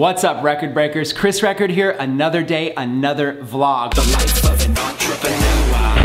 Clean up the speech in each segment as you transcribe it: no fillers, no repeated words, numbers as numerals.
What's up, record breakers? Chris Record here, another day, another vlog. The life of an entrepreneur.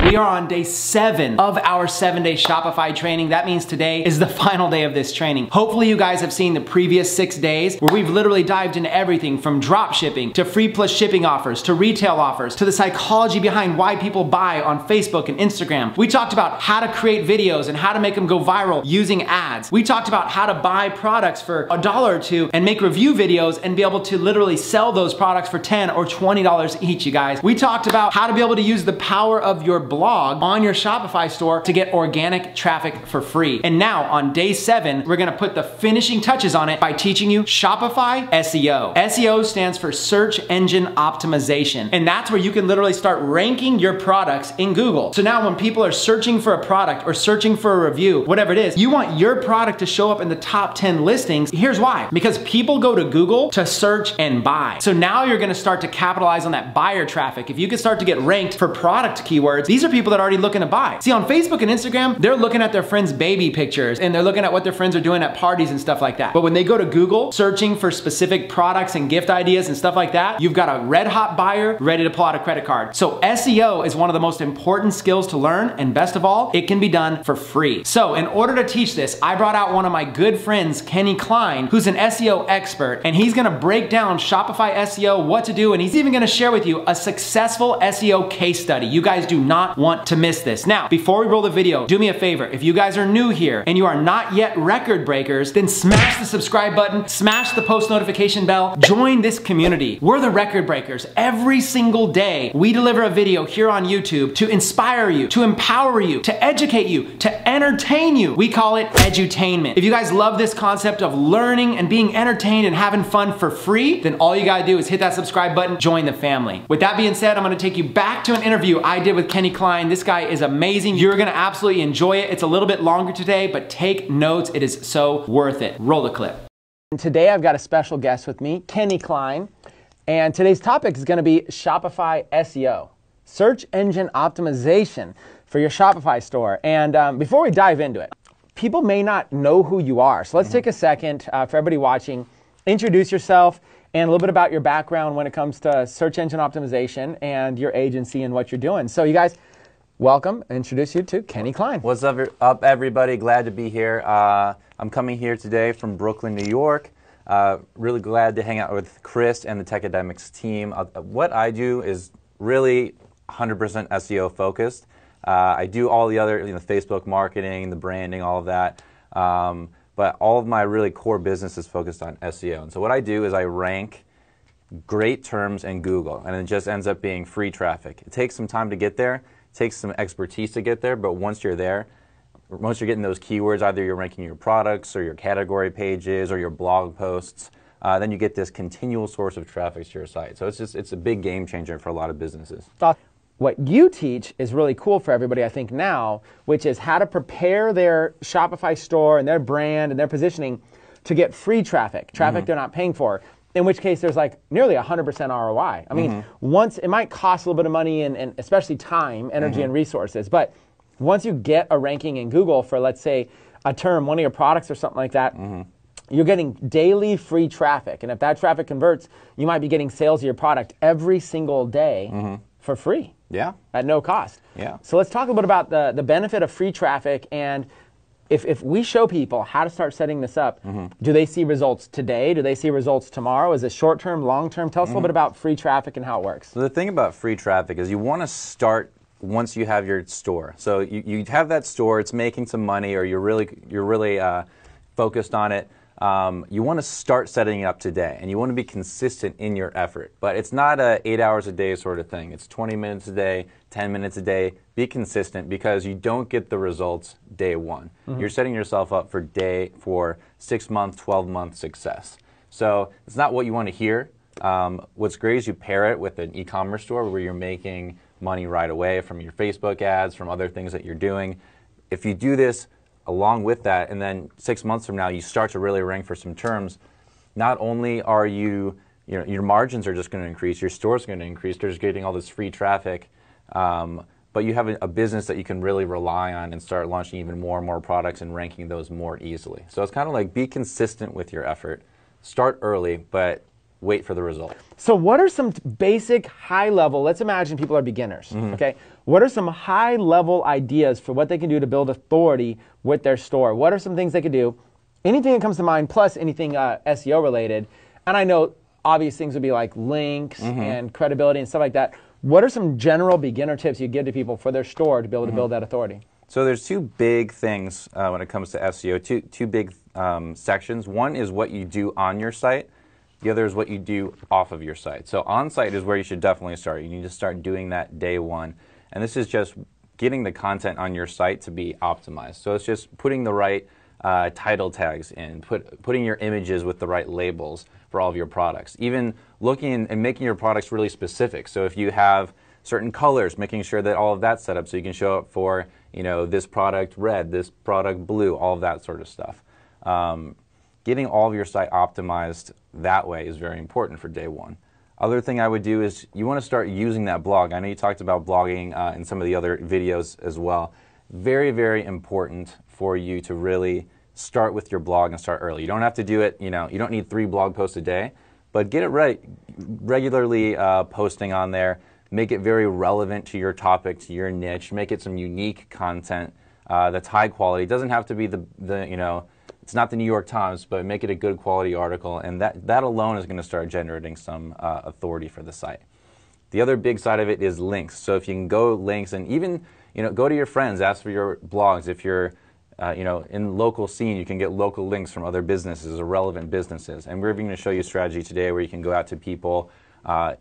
We are on day 7 of our 7-day Shopify training. That means today is the final day of this training. Hopefully you guys have seen the previous 6 days where we've literally dived into everything from drop shipping to free plus shipping offers to retail offers to the psychology behind why people buy on Facebook and Instagram. We talked about how to create videos and how to make them go viral using ads. We talked about how to buy products for $1 or $2 and make review videos and be able to literally sell those products for $10 or $20 each, you guys. We talked about how to be able to use the power of your blog on your Shopify store to get organic traffic for free. And now on day 7, we're gonna put the finishing touches on it by teaching you Shopify SEO. SEO stands for search engine optimization. And that's where you can literally start ranking your products in Google. So now when people are searching for a product or searching for a review, whatever it is, you want your product to show up in the top 10 listings. Here's why. Because people go to Google to search and buy. So now you're gonna start to capitalize on that buyer traffic. If you can start to get ranked for product keywords, these are people that are already looking to buy. See, on Facebook and Instagram, they're looking at their friends' baby pictures and they're looking at what their friends are doing at parties and stuff like that. But when they go to Google, searching for specific products and gift ideas and stuff like that, you've got a red hot buyer ready to pull out a credit card. So SEO is one of the most important skills to learn, and best of all, it can be done for free. So in order to teach this, I brought out one of my good friends, Kenny Klein, who's an SEO expert, and he's gonna break down Shopify SEO, what to do, and he's even gonna share with you a successful SEO case study. You guys do not want to miss this. Now, before we roll the video, do me a favor. If you guys are new here and you are not yet record breakers, then smash the subscribe button, smash the post notification bell, join this community. We're the record breakers. Every single day, we deliver a video here on YouTube to inspire you, to empower you, to educate you, to entertain you. We call it edutainment. If you guys love this concept of learning and being entertained and having fun for free, then all you gotta do is hit that subscribe button, join the family. With that being said, I'm gonna take you back to an interview I did with Kenny Klein. This guy is amazing. You're gonna absolutely enjoy it. It's a little bit longer today, but take notes. It is so worth it. Roll the clip. And today I've got a special guest with me, Kenny Klein, and today's topic is gonna be Shopify SEO, search engine optimization for your Shopify store. And before we dive into it, people may not know who you are. So let's take a second for everybody watching, introduce yourself and a little bit about your background when it comes to search engine optimization and your agency and what you're doing. So you guys, welcome. Introduce you to Kenny Klein. What's up everybody? Glad to be here. I'm coming here today from Brooklyn, New York. Really glad to hang out with Chris and the Tech Academics team. What I do is really 100% SEO focused. I do all the other, Facebook marketing, the branding, all of that. But all of my really core business is focused on SEO. And so what I do is I rank great terms in Google, and it just ends up being free traffic. It takes some time to get there, it takes some expertise to get there, but once you're there, once you're getting those keywords, either you're ranking your products or your category pages or your blog posts, then you get this continual source of traffic to your site. So it's a big game changer for a lot of businesses. What you teach is really cool for everybody, I think, now, which is how to prepare their Shopify store and their brand and their positioning to get free traffic, they're not paying for, in which case there's like nearly 100% ROI. I mean, once, it might cost a little bit of money and especially time, energy, and resources, but once you get a ranking in Google for, let's say, a term, one of your products or something like that, you're getting daily free traffic. And if that traffic converts, you might be getting sales of your product every single day for free. Yeah. At no cost. Yeah. So let's talk a little bit about the benefit of free traffic, and if we show people how to start setting this up, do they see results today? Do they see results tomorrow? Is it short term, long term? Tell us a little bit about free traffic and how it works. So the thing about free traffic is you want to start once you have your store. So you have that store, it's making some money, or you're really focused on it. You want to start setting it up today, and you want to be consistent in your effort. But it's not a 8 hours a day sort of thing. It's 20 minutes a day, 10 minutes a day. Be consistent, because you don't get the results day one. You're setting yourself up for 6-month, 12-month success. So it's not what you want to hear. What's great is you pair it with an e-commerce store where you're making money right away from your Facebook ads, from other things that you're doing. If you do this along with that, and then 6 months from now you start to really rank for some terms, not only are your margins are just going to increase, your store's going to increase, they're just getting all this free traffic, but you have a business that you can really rely on and start launching even more and more products and ranking those more easily. So it's kind of like, be consistent with your effort, start early, but wait for the result. So what are some basic high level, let's imagine people are beginners, okay? What are some high level ideas for what they can do to build authority with their store? What are some things they could do? Anything that comes to mind, plus anything SEO related. And I know obvious things would be like links and credibility and stuff like that. What are some general beginner tips you give to people for their store to be able to build that authority? So there's two big things when it comes to SEO, two big sections. One is what you do on your site. The other is what you do off of your site. So on-site is where you should definitely start. You need to start doing that day one. And this is just getting the content on your site to be optimized. So it's just putting the right title tags in, putting your images with the right labels for all of your products. Even looking and making your products really specific. So if you have certain colors, making sure that all of that's set up so you can show up for, you know, this product red, this product blue, all of that sort of stuff. Getting all of your site optimized that way is very important for day one. Other thing I would do is you want to start using that blog. I know you talked about blogging in some of the other videos as well. Very, very important for you to really start with your blog and start early. You don't have to do it, you know, you don't need 3 blog posts a day, but get it right. Regularly posting on there. Make it very relevant to your topic, to your niche. Make it some unique content that's high quality. It doesn't have to be the you know, it's not the New York Times, but make it a good quality article, and that alone is going to start generating some authority for the site. The other big side of it is links. So if you can go links and even, you know, go to your friends, ask for your blogs. If you're you know, in local scene, you can get local links from other businesses or relevant businesses. And we're even going to show you a strategy today where you can go out to people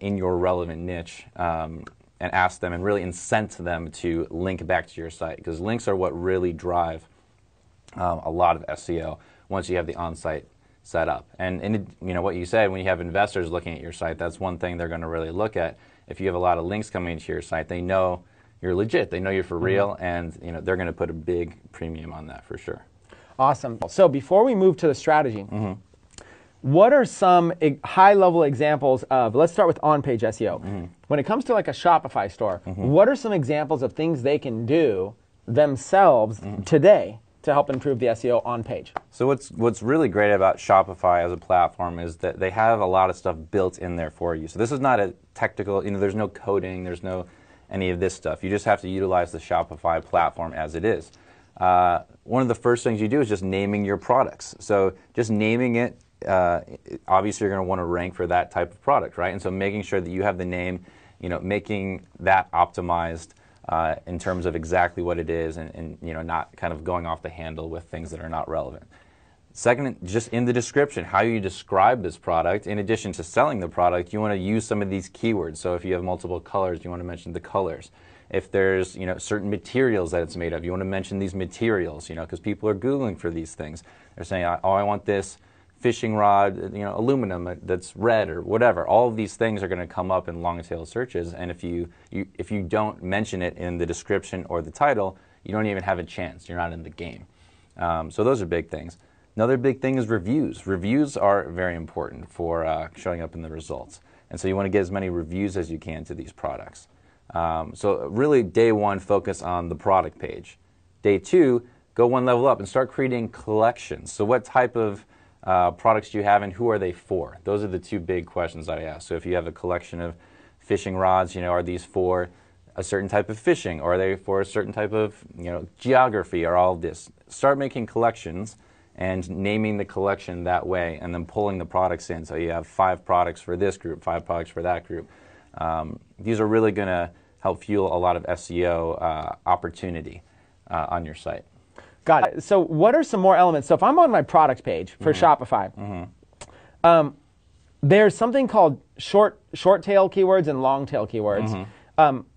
in your relevant niche and ask them and really incent them to link back to your site, because links are what really drive a lot of SEO once you have the on-site set up. And you know what you said, when you have investors looking at your site, that's one thing they're going to really look at. If you have a lot of links coming into your site, they know you're legit, they know you're for real, and you know they're going to put a big premium on that for sure. Awesome. So before we move to the strategy, what are some high-level examples of, let's start with on-page SEO. When it comes to like a Shopify store, what are some examples of things they can do themselves today to help improve the SEO on page? So what's really great about Shopify as a platform is that they have a lot of stuff built in there for you. So this is not a technical, you know, there's no coding, there's no any of this stuff. You just have to utilize the Shopify platform as it is. One of the first things you do is just naming your products. So just naming it, obviously you're going to want to rank for that type of product, right? And so making sure that you have the name, you know, making that optimized in terms of exactly what it is, and you know, not kind of going off the handle with things that are not relevant. Second, just in the description, how you describe this product. In addition to selling the product, you want to use some of these keywords. So if you have multiple colors, you want to mention the colors. If there's, you know, certain materials that it's made of, you want to mention these materials, you know, because people are Googling for these things. They're saying, oh, I want this fishing rod, you know, aluminum that's red or whatever. All of these things are going to come up in long tail searches, and if you don't mention it in the description or the title, you don't even have a chance. You're not in the game. So those are big things. Another big thing is reviews. Reviews are very important for showing up in the results, and so you want to get as many reviews as you can to these products. So really, day one, focus on the product page. Day two, go one level up and start creating collections. So what type of products do you have, and who are they for? Those are the two big questions that I ask. So if you have a collection of fishing rods, you know, are these for a certain type of fishing, or are they for a certain type of, you know, geography, or all of this? Start making collections and naming the collection that way, and then pulling the products in. So you have 5 products for this group, 5 products for that group. These are really going to help fuel a lot of SEO opportunity on your site. Got it. So what are some more elements? So if I'm on my product page for Shopify, there's something called short tail keywords and long tail keywords.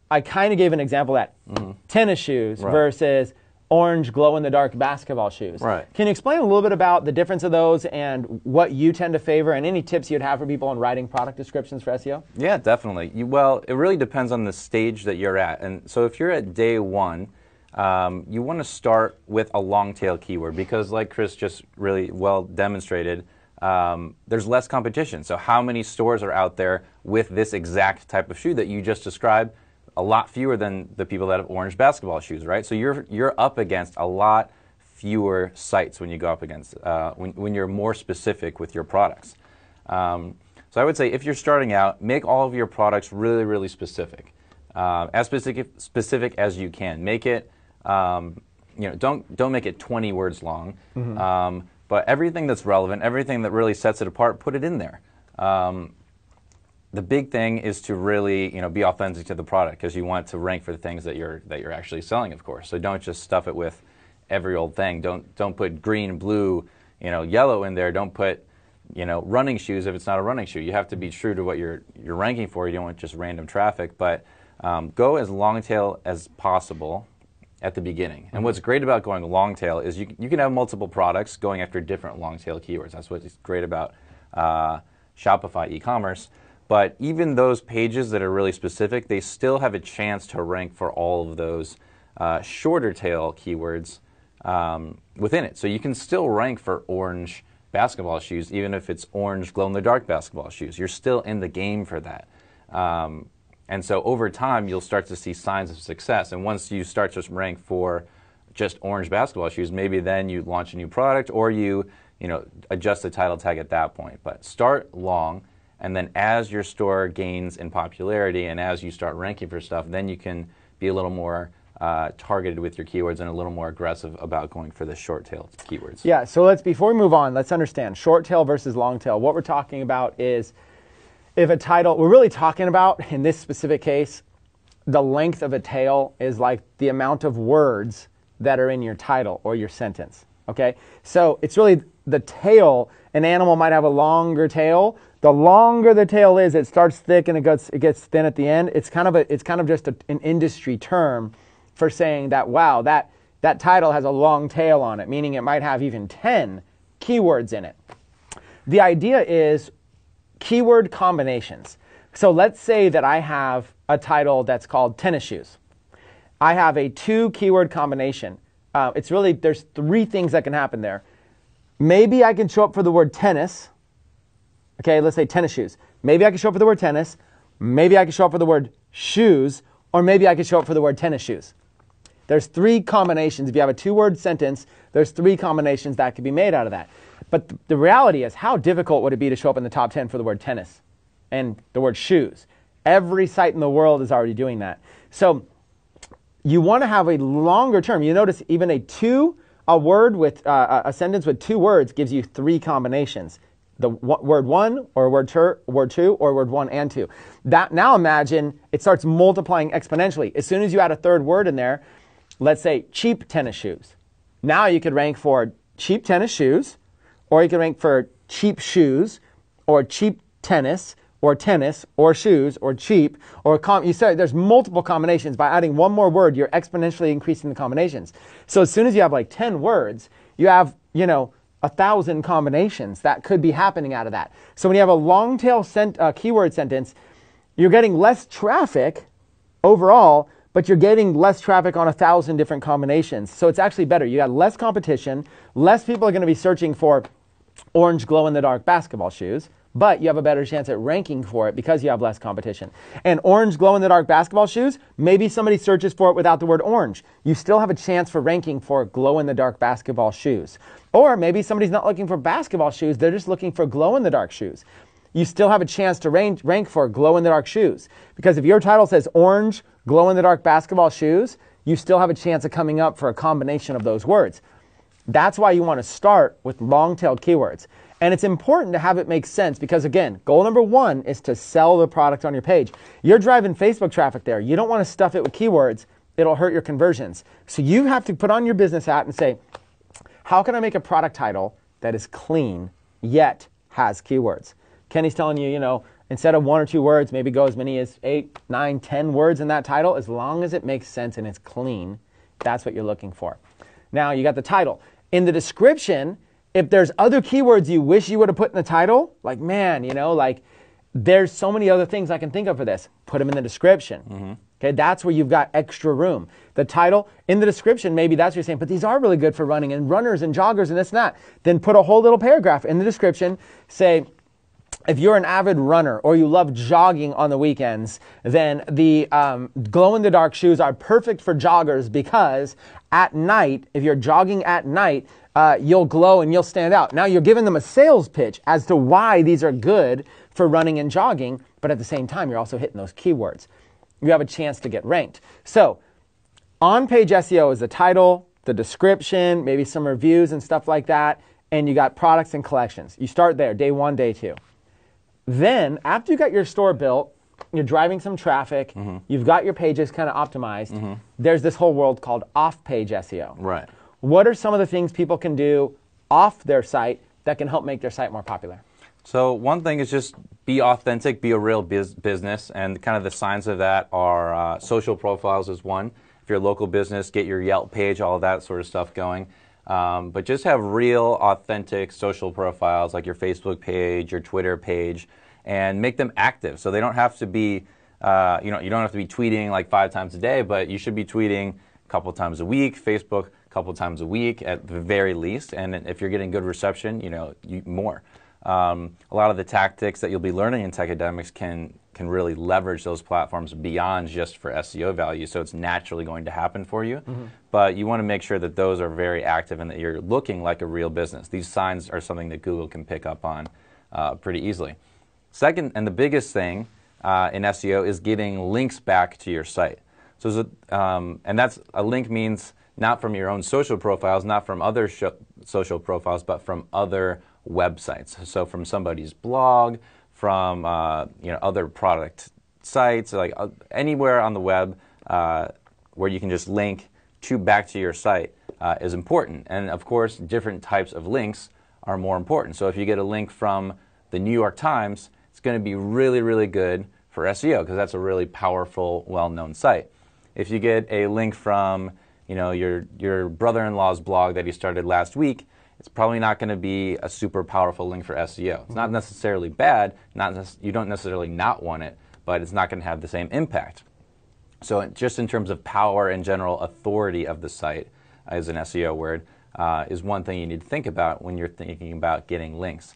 I kind of gave an example of that. Tennis shoes versus orange glow-in-the-dark basketball shoes. Can you explain a little bit about the difference of those and what you tend to favor, and any tips you'd have for people on writing product descriptions for SEO? Yeah, definitely. Well, it really depends on the stage that you're at. And so if you're at day one, you want to start with a long tail keyword, because like Chris just really well demonstrated, there's less competition. So how many stores are out there with this exact type of shoe that you just described? A lot fewer than the people that have orange basketball shoes, right? So you're up against a lot fewer sites when you go up against, when you're more specific with your products. So I would say if you're starting out, make all of your products really, really specific. As specific as you can. Make it, don't make it 20 words long, but everything that's relevant, everything that really sets it apart, put it in there. The big thing is to really, be authentic to the product, because you want to rank for the things that you're actually selling, of course. So don't just stuff it with every old thing. Don't put green, blue, yellow in there. Don't put, running shoes if it's not a running shoe. You have to be true to what you're ranking for. You don't want just random traffic, but go as long tail as possible at the beginning. And what's great about going long tail is you can have multiple products going after different long tail keywords. That's what's great about Shopify e-commerce. But even those pages that are really specific, they still have a chance to rank for all of those shorter tail keywords within it. So you can still rank for orange basketball shoes, even if it's orange glow-in-the-dark basketball shoes. You're still in the game for that. And so over time, you'll start to see signs of success. And once you start to rank for just orange basketball shoes, maybe then you launch a new product, or you adjust the title tag at that point. But start long, and then as your store gains in popularity and as you start ranking for stuff, then you can be a little more targeted with your keywords and a little more aggressive about going for the short tail keywords. Yeah, so before we move on, let's understand short tail versus long tail. What we're talking about is, if a title, we're really talking about, in this specific case, the length of a tail is like the amount of words that are in your title or your sentence, okay? So it's really the tail. An animal might have a longer tail. The longer the tail is, it starts thick and it gets thin at the end. It's kind of just an industry term for saying that, wow, that title has a long tail on it, meaning it might have even 10 keywords in it. The idea is keyword combinations. So let's say that I have a title that's called tennis shoes. I have a 2 keyword combination. There's 3 things that can happen there. Maybe I can show up for the word tennis. Okay, let's say tennis shoes. Maybe I can show up for the word tennis. Maybe I can show up for the word shoes, or maybe I can show up for the word tennis shoes. There's 3 combinations. If you have a 2-word sentence, there's 3 combinations that could be made out of that. But the reality is, how difficult would it be to show up in the top 10 for the word tennis and the word shoes? Every site in the world is already doing that. So you want to have a longer term. You notice even a word with a sentence with 2 words gives you 3 combinations. The word 1 or word 2 or word 1 and 2. Now imagine it starts multiplying exponentially. As soon as you add a 3rd word in there, let's say cheap tennis shoes. Now you could rank for cheap tennis shoes, or you can rank for cheap shoes, or cheap tennis, or shoes, or cheap, or you said there's multiple combinations. By adding 1 more word, you're exponentially increasing the combinations. So as soon as you have like 10 words, you have, 1,000 combinations that could be happening out of that. So when you have a long tail keyword sentence, you're getting less traffic overall, but you're getting less traffic on 1,000 different combinations. So it's actually better. You got less competition, less people are going to be searching for orange glow-in-the-dark basketball shoes, but you have a better chance at ranking for it because you have less competition. And orange glow-in-the-dark basketball shoes, maybe somebody searches for it without the word orange. You still have a chance for ranking for glow-in-the-dark basketball shoes. Or maybe somebody's not looking for basketball shoes, they're just looking for glow-in-the-dark shoes. You still have a chance to rank for glow-in-the-dark shoes. Because if your title says orange glow-in-the-dark basketball shoes, you still have a chance of coming up for a combination of those words. That's why you want to start with long-tailed keywords. And it's important to have it make sense because, again, goal number 1 is to sell the product on your page. You're driving Facebook traffic there. You don't want to stuff it with keywords. It'll hurt your conversions. So you have to put on your business hat and say, how can I make a product title that is clean yet has keywords? Kenny's telling you, instead of 1 or 2 words, maybe go as many as 8, 9, 10 words in that title. As long as it makes sense and it's clean, that's what you're looking for. Now, you got the title. In the description, if there's other keywords you wish you would have put in the title, like, man, there's so many other things I can think of for this. Put them in the description. Okay, that's where you've got extra room. The title, in the description, maybe that's what you're saying, but these are really good for running and runners and joggers and this and that. Then put a whole little paragraph in the description. Say, if you're an avid runner or you love jogging on the weekends, then the glow-in-the-dark shoes are perfect for joggers because at night, if you're jogging at night, you'll glow and you'll stand out. Now you're giving them a sales pitch as to why these are good for running and jogging, but at the same time, you're also hitting those keywords. You have a chance to get ranked. So on-page SEO is the title, the description, maybe some reviews and stuff like that, and you got products and collections. You start there, day 1, day 2. Then, after you got your store built, you're driving some traffic, you've got your pages kind of optimized, there's this whole world called off-page SEO. Right. What are some of the things people can do off their site that can help make their site more popular? So one thing is just be authentic, be a real business, and kind of the signs of that are social profiles is one. If you're a local business, get your Yelp page, all of that sort of stuff going. But just have real, authentic social profiles like your Facebook page, your Twitter page, and make them active. So they don't have to be, you don't have to be tweeting like 5 times a day, but you should be tweeting a couple times a week, Facebook a couple times a week at the very least. And if you're getting good reception, more. A lot of the tactics that you'll be learning in Tech Academics can really leverage those platforms beyond just for SEO value, so it's naturally going to happen for you. But you want to make sure that those are very active and that you're looking like a real business. These signs are something that Google can pick up on pretty easily. Second, and the biggest thing in SEO is getting links back to your site. So, and that's a link means not from your own social profiles, not from other social profiles, but from other websites. So from somebody's blog, from other product sites, like anywhere on the web where you can just link back to your site is important. And of course, different types of links are more important. So if you get a link from the New York Times, it's going to be really, really good for SEO because that's a really powerful, well-known site. If you get a link from your brother-in-law's blog that he started last week, it's probably not going to be a super powerful link for SEO. It's not necessarily bad, you don't necessarily not want it, but it's not going to have the same impact. So just in terms of power and general authority of the site, as an SEO word, is one thing you need to think about when you're thinking about getting links.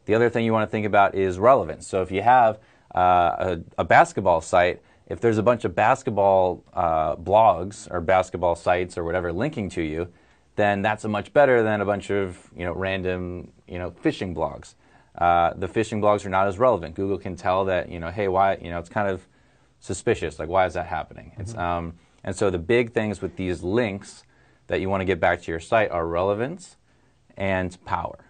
The other thing you want to think about is relevance. So if you have a basketball site, if there's a bunch of basketball blogs or basketball sites or whatever linking to you, then that's a much better than a bunch of random fishing blogs. The fishing blogs are not as relevant. Google can tell that hey, why it's kind of suspicious. Like, why is that happening? It's and so the big things with these links that you want to get back to your site are relevance and power.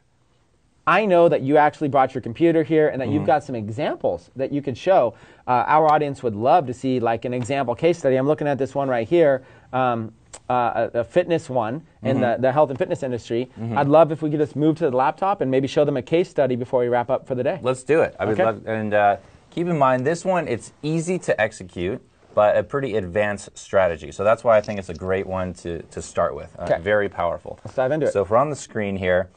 I know that you actually brought your computer here and that you've got some examples that you could show. Our audience would love to see like an example case study. I'm looking at this one right here, a fitness one in the health and fitness industry. I'd love if we could just move to the laptop and maybe show them a case study before we wrap up for the day. Let's do it. I would love, and keep in mind this one, it's easy to execute, but a pretty advanced strategy. So that's why I think it's a great one to start with. Very powerful. Let's dive into it. So if we're on the screen here,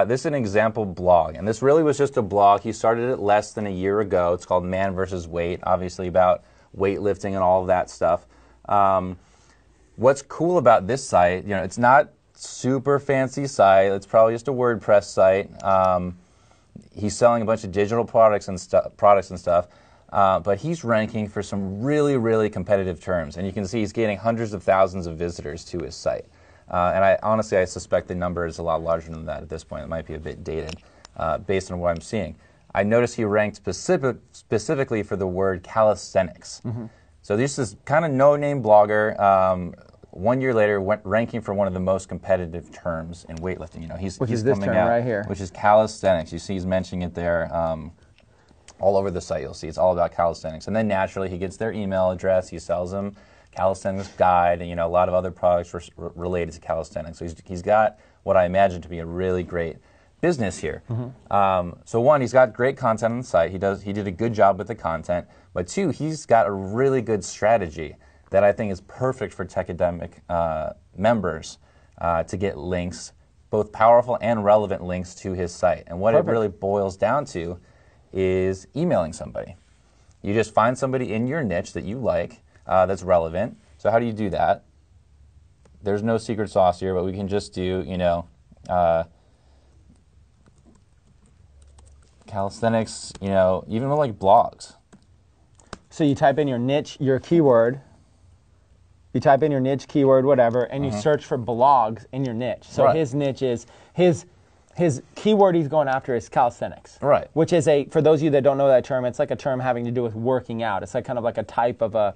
this is an example blog, and this really was just a blog. He started it less than a year ago. It's called Man vs. Weight, obviously about weightlifting and all of that stuff. What's cool about this site, it's not super fancy site. It's probably just a WordPress site. He's selling a bunch of digital products and stuff, but he's ranking for some really, really competitive terms, and you can see he's getting hundreds of thousands of visitors to his site. And I suspect the number is a lot larger than that at this point. It might be a bit dated based on what I'm seeing. I noticed he ranked specifically for the word calisthenics. So this is kind of no-name blogger. 1 year later, ranking for one of the most competitive terms in weightlifting. He's is this coming term out, right here, which is calisthenics. You see he's mentioning it there all over the site. You'll see it's all about calisthenics. And then naturally, he gets their email address. He sells them calisthenics guide, and a lot of other products related to calisthenics. So he's got what I imagine to be a really great business here. So one, he's got great content on the site. He did a good job with the content. But two, he's got a really good strategy that I think is perfect for Tech Academic members to get links, both powerful and relevant links to his site. And what it really boils down to is emailing somebody. You just find somebody in your niche that you like, that's relevant. So how do you do that? There's no secret sauce here, but we can just do, calisthenics, even with like blogs. So you type in your niche, your keyword, you type in your niche keyword, whatever, and you search for blogs in your niche. So his niche is, his keyword he's going after is calisthenics. Right. Which is for those of you that don't know that term, it's like a term having to do with working out. It's like kind of like a type of a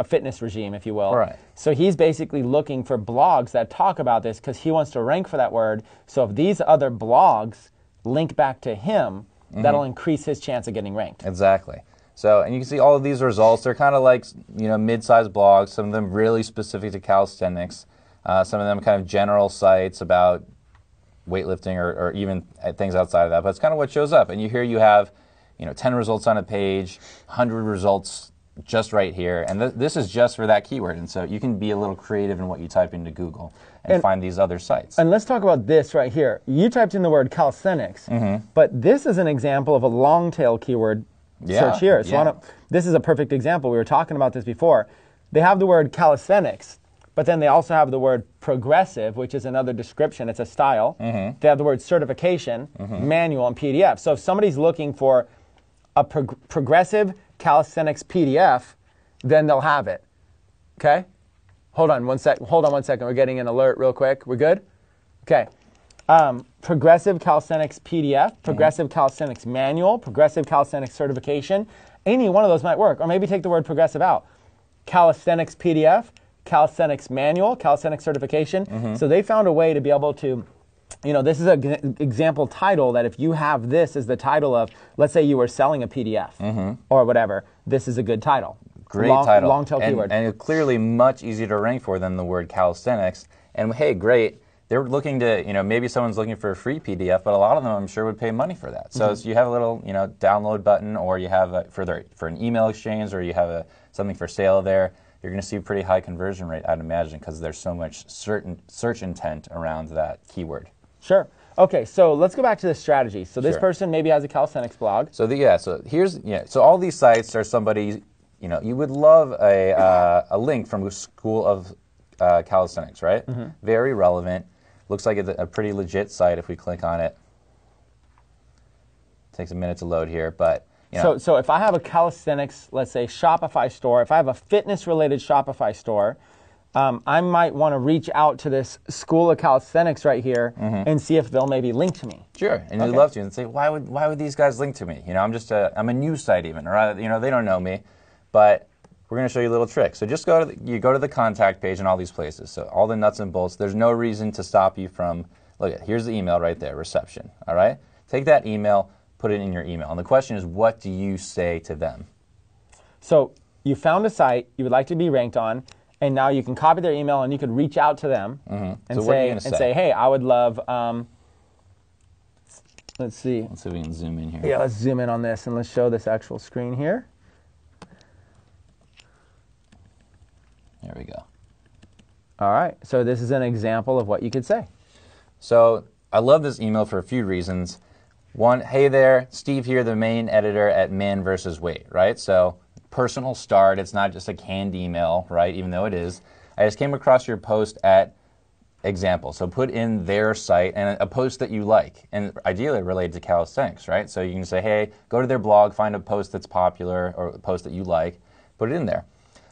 fitness regime, if you will. Right. So he's basically looking for blogs that talk about this because he wants to rank for that word. So if these other blogs link back to him, that'll increase his chance of getting ranked. Exactly. So, and you can see all of these results. They're kind of like, mid-sized blogs. Some of them really specific to calisthenics. Some of them kind of general sites about weightlifting or even things outside of that. But it's kind of what shows up. And here you have, 10 results on a page, 100 results just right here. And this is just for that keyword. And so you can be a little creative in what you type into Google and find these other sites. And let's talk about this right here. You typed in the word calisthenics, but this is an example of a long tail keyword search here. So this is a perfect example. We were talking about this before. They have the word calisthenics, but then they also have the word progressive, which is another description. It's a style. They have the word certification, manual, and PDF. So if somebody's looking for a progressive calisthenics PDF, then they'll have it. Okay? Hold on one second. We're getting an alert real quick. We're good? Okay. Progressive calisthenics PDF, progressive calisthenics manual, progressive calisthenics certification. Any one of those might work. Or maybe take the word progressive out. Calisthenics PDF, calisthenics manual, calisthenics certification. So they found a way to be able to, this is an example title that if you have this as the title of, let's say you were selling a PDF or whatever, this is a good title. Great title. Long tail keyword. And clearly much easier to rank for than the word calisthenics. And hey, great. They're looking to, maybe someone's looking for a free PDF, but a lot of them I'm sure would pay money for that. So you have a little, download button, or you have for an email exchange, or you have something for sale there. You're going to see a pretty high conversion rate, I'd imagine, because there's so much search intent around that keyword. Sure. Okay, so let's go back to the strategy. So this person maybe has a calisthenics blog. So so all these sites are somebody, you would love a link from a school of calisthenics, right? Very relevant. Looks like it's a pretty legit site if we click on it. Takes a minute to load here, but So if I have a calisthenics, let's say Shopify store, if I have a fitness-related Shopify store, I might want to reach out to this school of calisthenics right here and see if they'll maybe link to me. Sure, and you'd love to, and say, why would these guys link to me? I'm a news site even, or they don't know me, but we're going to show you a little trick. So just go to the contact page in all these places. So all the nuts and bolts. There's no reason to stop you from. Here's the email right there, reception. All right, take that email, put it in your email, and the question is, what do you say to them? So you found a site you would like to be ranked on. And now you can copy their email and you could reach out to them and say, hey, I would love, let's see. Let's see if we can zoom in here. Yeah, let's zoom in on this and let's show this actual screen here. There we go. All right, so this is an example of what you could say. So I love this email for a few reasons. One, hey there, Steve here, the main editor at Man vs. Weight, right? So personal start. It's not just a canned email, right? Even though it is. I just came across your post at example. So put in their site and a post that you like, and ideally related to calisthenics, right? So you can say, hey, go to their blog, find a post that's popular or a post that you like, put it in there.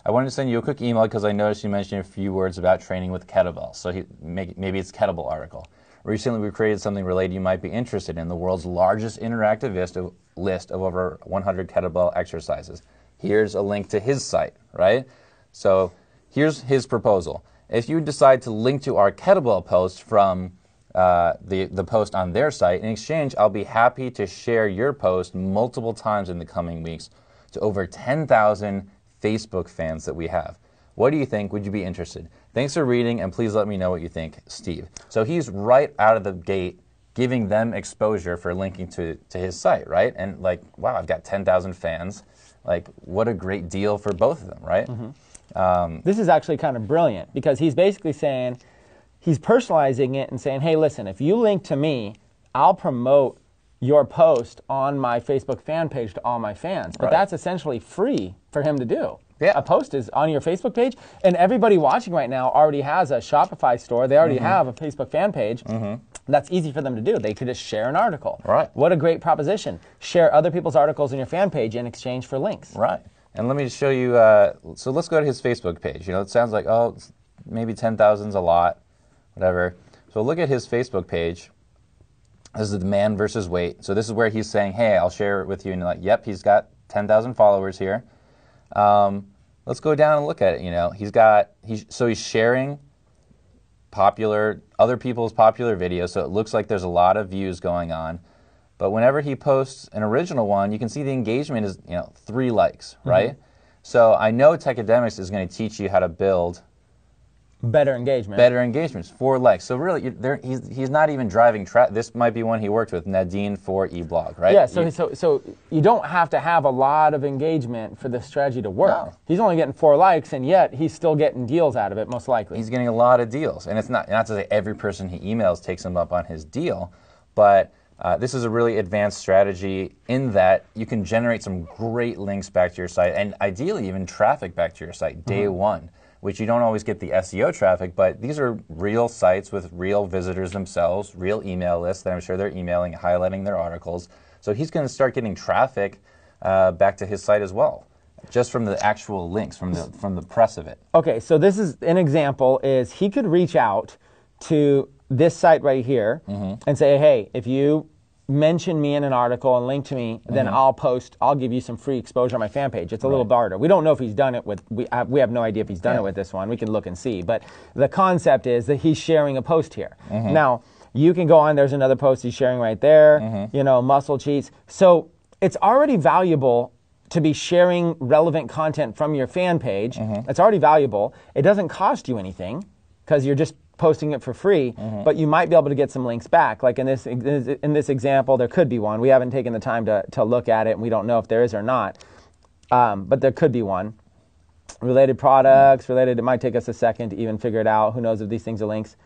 I wanted to send you a quick email because I noticed you mentioned a few words about training with kettlebells. So maybe it's a kettlebell article. Recently, we created something related you might be interested in, the world's largest interactive list of over 100 kettlebell exercises. Here's a link to his site, right? So here's his proposal. If you decide to link to our kettlebell post from the post on their site, in exchange, I'll be happy to share your post multiple times in the coming weeks to over 10,000 Facebook fans that we have. What do you think? Would you be interested? Thanks for reading, and please let me know what you think, Steve. So he's right out of the gate giving them exposure for linking to his site, right? And like, wow, I've got 10,000 fans. Like, what a great deal for both of them, right? This is actually kind of brilliant because he's basically saying, he's personalizing it and saying, hey, listen, if you link to me, I'll promote your post on my Facebook fan page to all my fans. But that's essentially free for him to do. Yeah. A post is on your Facebook page, and everybody watching right now already has a Shopify store. They already have a Facebook fan page. That's easy for them to do. They could just share an article. Right. What a great proposition. Share other people's articles on your fan page in exchange for links. Right. And let me show you, so let's go to his Facebook page. You know, it sounds like, oh, maybe 10,000 is a lot, whatever. So look at his Facebook page. This is the demand versus weight. So this is where he's saying, hey, I'll share it with you. And you're like, yep, he's got 10,000 followers here. Let's go down and look at it. You know, he's sharing other people's popular videos. So it looks like there's a lot of views going on. But whenever he posts an original one, you can see the engagement is, 3 likes, right? So I know Techademics is going to teach you how to build better engagement. Better engagements, 4 likes. So really, he's not even driving traffic. This might be one he worked with, Nadine for eBlog, right? Yeah, so you don't have to have a lot of engagement for this strategy to work. No. He's only getting 4 likes, and yet he's still getting deals out of it, most likely. He's getting a lot of deals. And it's not to say every person he emails takes him up on his deal, but this is a really advanced strategy in that you can generate some great links back to your site, and ideally even traffic back to your site day one, which you don't always get the SEO traffic, but these are real sites with real visitors themselves, real email lists that I'm sure they're emailing, highlighting their articles. So he's going to start getting traffic back to his site as well, just from the actual links, from the press of it. Okay, so this is an example, is he could reach out to this site right here and say, hey, if you mention me in an article and link to me, then I'll give you some free exposure on my fan page. It's a little barter. We don't know if he's done it with, we have no idea if he's done it with this one. We can look and see. But the concept is that he's sharing a post here. Now, you can go on, there's another post he's sharing right there, muscle cheats. So it's already valuable to be sharing relevant content from your fan page. It's already valuable. It doesn't cost you anything because you're just posting it for free, but you might be able to get some links back. Like in this example, there could be one. We haven't taken the time to look at it, and we don't know if there is or not. But there could be one. Related products, it might take us a second to even figure it out. Who knows if these things are links.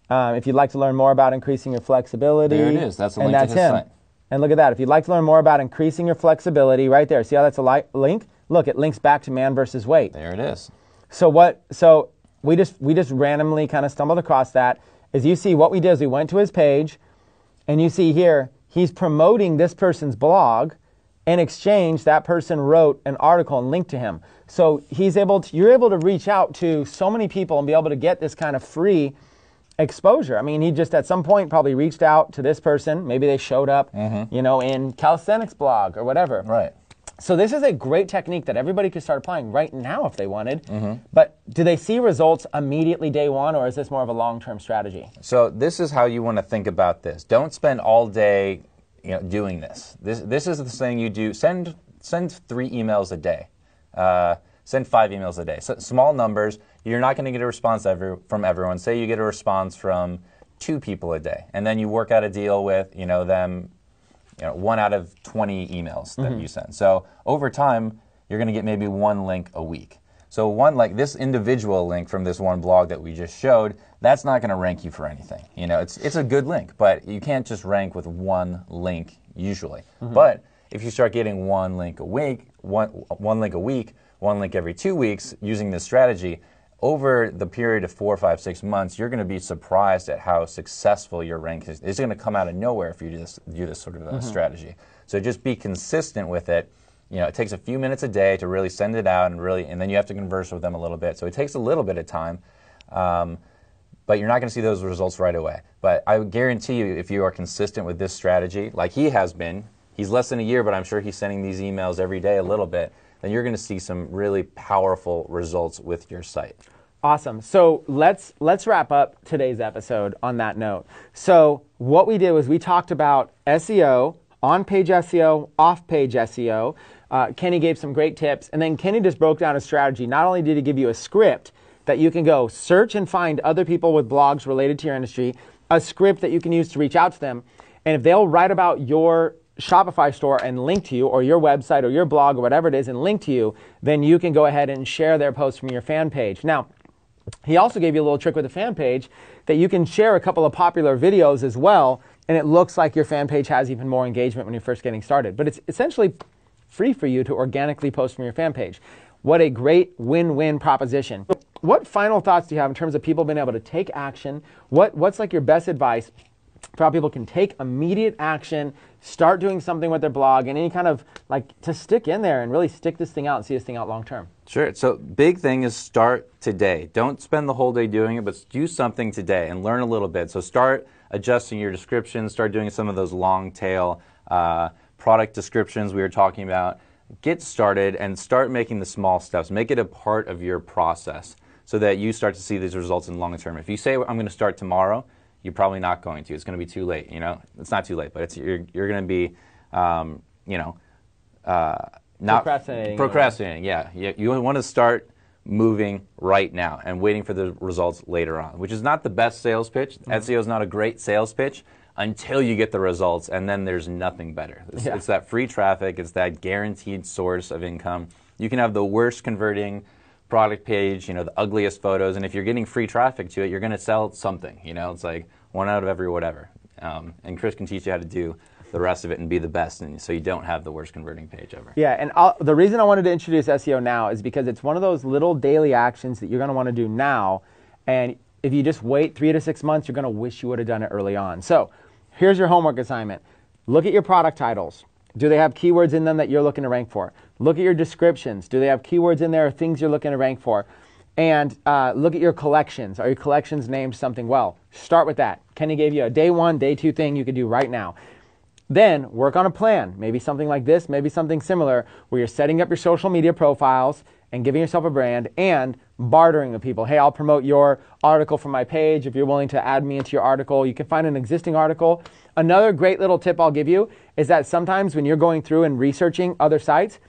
If you'd like to learn more about increasing your flexibility. There it is. That's a link to his site. And look at that. If you'd like to learn more about increasing your flexibility, right there. See how that's a link? Look, it links back to man versus weight. There it is. So we just randomly kind of stumbled across that. As you see, what we did is we went to his page, and you see here, he's promoting this person's blog. In exchange, that person wrote an article and linked to him. So you're able to reach out to so many people and be able to get this kind of free exposure. I mean, he just at some point probably reached out to this person. Maybe they showed up, in calisthenics blog or whatever. Right. So this is a great technique that everybody could start applying right now if they wanted. But do they see results immediately day one, or is this more of a long-term strategy? So this is how you want to think about this. Don't spend all day doing this. This is the thing you do. Send 3 emails a day. Send 5 emails a day. So small numbers. You're not going to get a response from everyone. Say you get a response from 2 people a day, and then you work out a deal with them. 1 out of 20 emails that you send. So over time, you're going to get maybe 1 link a week. So like this individual link from this one blog that we just showed, that's not going to rank you for anything. It's a good link, but you can't just rank with 1 link usually. But if you start getting 1 link a week, one link a week, 1 link every 2 weeks using this strategy, over the period of 4, 5, 6 months, you're going to be surprised at how successful your rank is. It's going to come out of nowhere if you do this sort of strategy. So just be consistent with it. It takes a few minutes a day to really send it out, and then you have to converse with them a little bit. So it takes a little bit of time, but you're not going to see those results right away. But I would guarantee you, if you are consistent with this strategy, like he has been, he's less than a year, but I'm sure he's sending these emails every day a little bit, then you're going to see some really powerful results with your site. Awesome. So let's wrap up today's episode on that note. So what we did was we talked about SEO, on-page SEO, off-page SEO. Kenny gave some great tips, and then Kenny just broke down a strategy. Not only did he give you a script that you can go search and find other people with blogs related to your industry, a script that you can use to reach out to them, and if they'll write about your Shopify store and link to you, or your website or your blog or whatever it is and link to you, then you can go ahead and share their post from your fan page. Now, he also gave you a little trick with the fan page that you can share a couple of popular videos as well, and it looks like your fan page has even more engagement when you're first getting started. But it's essentially free for you to organically post from your fan page. What a great win-win proposition. What final thoughts do you have in terms of people being able to take action? What's like your best advice for how people can take immediate action, start doing something with their blog, and any kind of like to stick in there and really stick this thing out and see this thing out long term. Sure. So big thing is start today. Don't spend the whole day doing it, but do something today and learn a little bit. So start adjusting your descriptions, start doing some of those long tail product descriptions we were talking about. Get started and start making the small steps. Make it a part of your process so that you start to see these results in long term. If you say, I'm going to start tomorrow, you're probably not going to. It's going to be too late. You know, it's not too late, but you're going to be, not procrastinating. Yeah, you want to start moving right now and waiting for the results later on, which is not the best sales pitch. SEO is not a great sales pitch until you get the results, and then there's nothing better. It's that free traffic. It's that guaranteed source of income. You can have the worst converting product page, the ugliest photos, and if you're getting free traffic to it, you're going to sell something. It's like 1 out of every whatever. And Chris can teach you how to do the rest of it and be the best, and so you don't have the worst converting page ever. Yeah, and the reason I wanted to introduce SEO now is because it's one of those little daily actions that you're going to want to do now, and if you just wait 3 to 6 months, you're going to wish you would have done it early on. So here's your homework assignment. Look at your product titles. Do they have keywords in them that you're looking to rank for? Look at your descriptions. Do they have keywords in there or things you're looking to rank for? And look at your collections. Are your collections named something well? Start with that. Kenny gave you a day 1, day 2 thing you could do right now. Then work on a plan, maybe something like this, maybe something similar, where you're setting up your social media profiles and giving yourself a brand and bartering with people. Hey, I'll promote your article from my page. If you're willing to add me into your article, you can find an existing article. Another great little tip I'll give you is that sometimes when you're going through and researching other sites,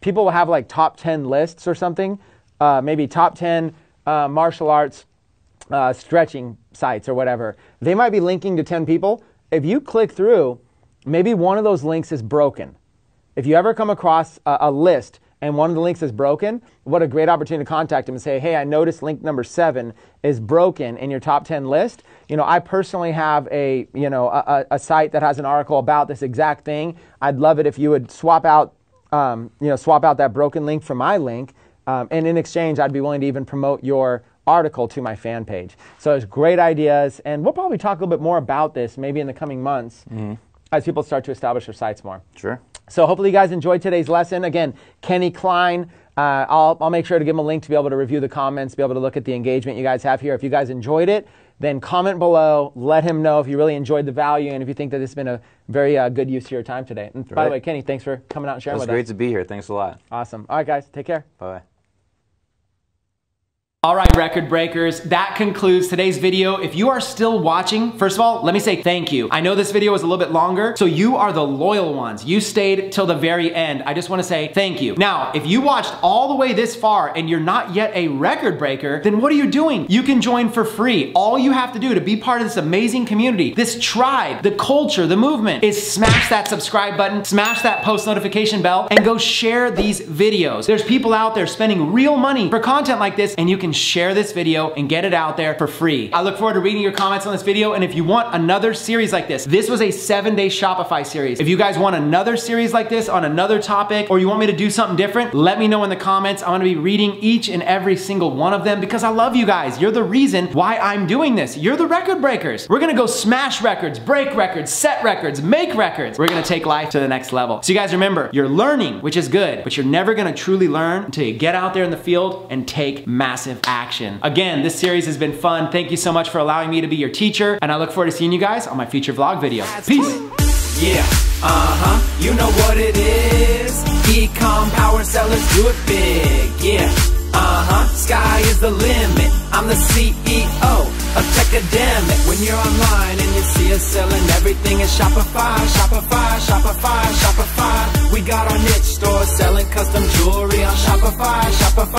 people will have like top 10 lists or something, maybe top 10 martial arts stretching sites or whatever. They might be linking to 10 people. If you click through, maybe one of those links is broken. If you ever come across a list and one of the links is broken, what a great opportunity to contact them and say, hey, I noticed link number 7 is broken in your top 10 list. I personally have a site that has an article about this exact thing. I'd love it if you would swap out that broken link for my link. And in exchange, I'd be willing to even promote your article to my fan page. So there's great ideas. And we'll probably talk a little bit more about this maybe in the coming months. As people start to establish their sites more. Sure. So hopefully you guys enjoyed today's lesson. Again, Kenny Klein. I'll make sure to give him a link to be able to review the comments, be able to look at the engagement you guys have here. If you guys enjoyed it, then comment below. Let him know if you really enjoyed the value and if you think that it's been a very good use of your time today. And by the way, Kenny, thanks for coming out and sharing with us. It was great to be here. Thanks a lot. Awesome. All right, guys. Take care. Bye-bye. All right, record breakers, that concludes today's video. If you are still watching, first of all, let me say thank you. I know this video was a little bit longer, so you are the loyal ones. You stayed till the very end. I just want to say thank you. Now, if you watched all the way this far and you're not yet a record breaker, then what are you doing? You can join for free. All you have to do to be part of this amazing community, this tribe, the culture, the movement, is smash that subscribe button, smash that post notification bell, and go share these videos. There's people out there spending real money for content like this, and you can share this video and get it out there for free. I look forward to reading your comments on this video, and if you want another series like this was a 7-day Shopify series. If you guys want another series like this on another topic, or you want me to do something different, let me know in the comments. I'm gonna be reading each and every single one of them because I love you guys. You're the reason why I'm doing this. You're the record breakers. We're gonna go smash records, break records, set records, make records. We're gonna take life to the next level. So you guys remember, you're learning, which is good, but you're never gonna truly learn until you get out there in the field and take massive action. Again, this series has been fun. Thank you so much for allowing me to be your teacher, and I look forward to seeing you guys on my future vlog videos. Peace. Yeah, you know what it is. Ecom power sellers do it big. Yeah, sky is the limit. I'm the CEO of Techademic. When you're online and you see us selling everything in Shopify, Shopify, Shopify, Shopify. We got our niche store selling custom jewelry on Shopify, Shopify.